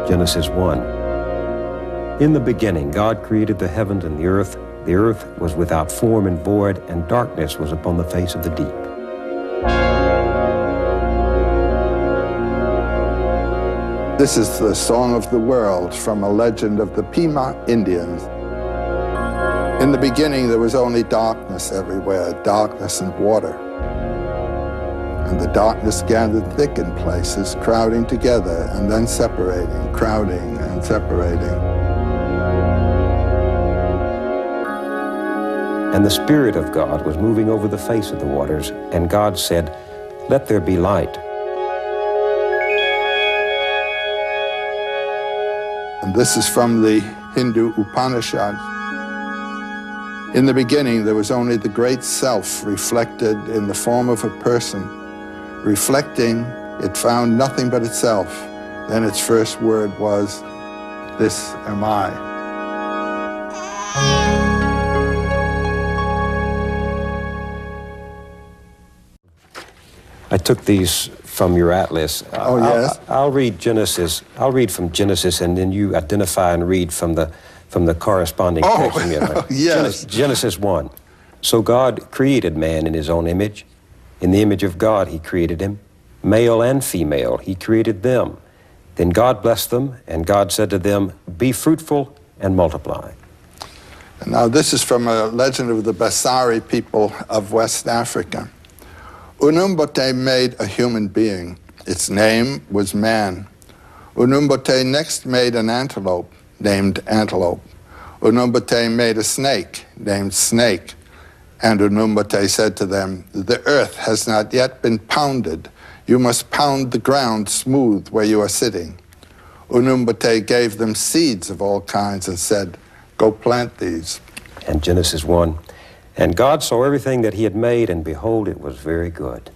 Genesis 1. In the beginning, God created the heavens and the earth. The earth was without form and void, and darkness was upon the face of the deep. This is the song of the world from a legend of the Pima Indians. In the beginning, there was only darkness everywhere, darkness and water. And the darkness gathered thick in places, crowding together and then separating, crowding and separating. And the Spirit of God was moving over the face of the waters, and God said, "Let there be light." And this is from the Hindu Upanishads. In the beginning, there was only the great self reflected in the form of a person. Reflecting, it found nothing but itself. Then its first word was, "This am I." I took these from your atlas. Oh, yes? I'll read Genesis. I'll read from Genesis, and then you identify and read from the corresponding text. Yes. Genesis 1. So God created man in his own image. In the image of God he created him. Male and female he created them. Then God blessed them, and God said to them, "Be fruitful and multiply." Now this is from a legend of the Basari people of West Africa. Unumbote made a human being. Its name was man. Unumbote next made an antelope, named antelope. Unumbote made a snake, named snake. And Unumbote said to them, "The earth has not yet been pounded. You must pound the ground smooth where you are sitting." Unumbote gave them seeds of all kinds and said, "Go plant these." And Genesis 1. And God saw everything that he had made, and behold, it was very good.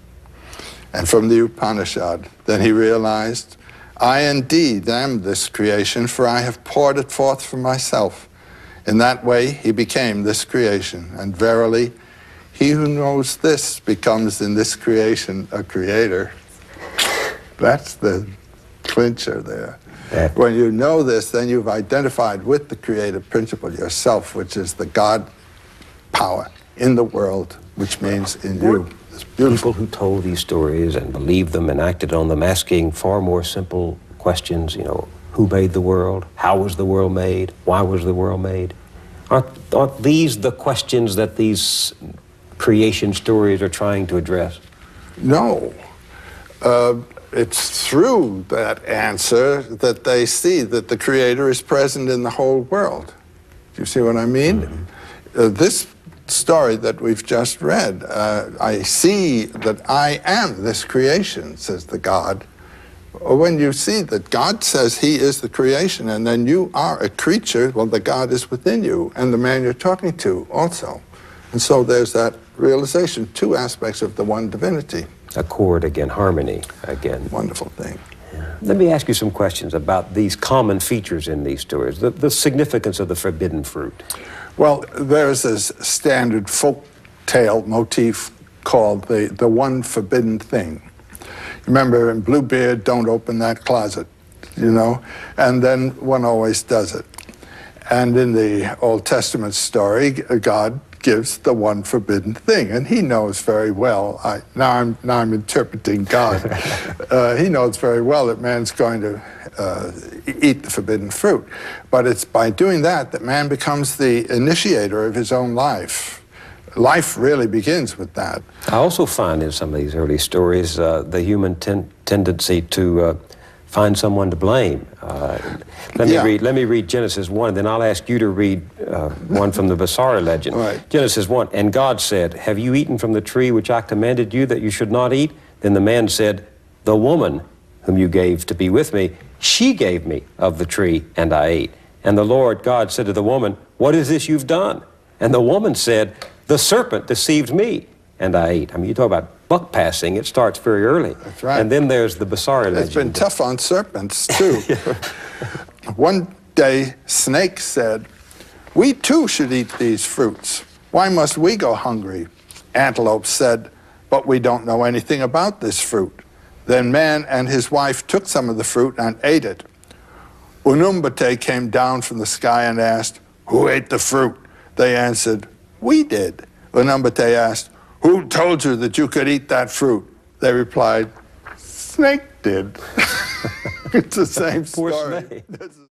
And from the Upanishad, then he realized, "I indeed am this creation, for I have poured it forth from myself." In that way, he became this creation. And verily, he who knows this becomes in this creation a creator. That's the clincher there. When you know this, then you've identified with the creative principle yourself, which is the God power in the world, which means in you. It's beautiful. People who told these stories and believed them and acted on them, asking far more simple questions, who made the world? How was the world made? Why was the world made? Aren't these the questions that these creation stories are trying to address? No. It's through that answer that they see that the Creator is present in the whole world. Do you see what I mean? Mm-hmm. This story that we've just read, I see that I am this creation, says the God. When you see that God says he is the creation and then you are a creature, well, the God is within you and the man you're talking to also. And so there's that realization, two aspects of the one divinity. Accord again, harmony again. Wonderful thing. Yeah. Let me ask you some questions about these common features in these stories, the significance of the forbidden fruit. Well, there's this standard folk tale motif called the one forbidden thing. Remember in Bluebeard, don't open that closet, and then one always does it. And in the Old Testament story, God gives the one forbidden thing, and he knows very well, now I'm interpreting God, he knows very well that man's going to eat the forbidden fruit. But it's by doing that man becomes the initiator of his own life. Life really begins with that. I also find in some of these early stories the human tendency to find someone to blame. Let me read Genesis 1, and then I'll ask you to read one from the Basara legend. Right. Genesis 1, and God said, "Have you eaten from the tree which I commanded you that you should not eat?" Then the man said, "The woman whom you gave to be with me, she gave me of the tree, and I ate." And the Lord God said to the woman, "What is this you've done?" And the woman said, "The serpent deceived me, and I ate." I mean, you talk about buck passing, it starts very early. That's right. And then there's the Basara legend. It's been tough on serpents, too. One day, Snake said, "We too should eat these fruits. Why must we go hungry?" Antelope said, "But we don't know anything about this fruit." Then man and his wife took some of the fruit and ate it. Unumbate came down from the sky and asked, "Who ate the fruit?" They answered, "We did." Unumbate asked, "Who told you that you could eat that fruit?" They replied, "Snake did." It's the same Poor story. snake.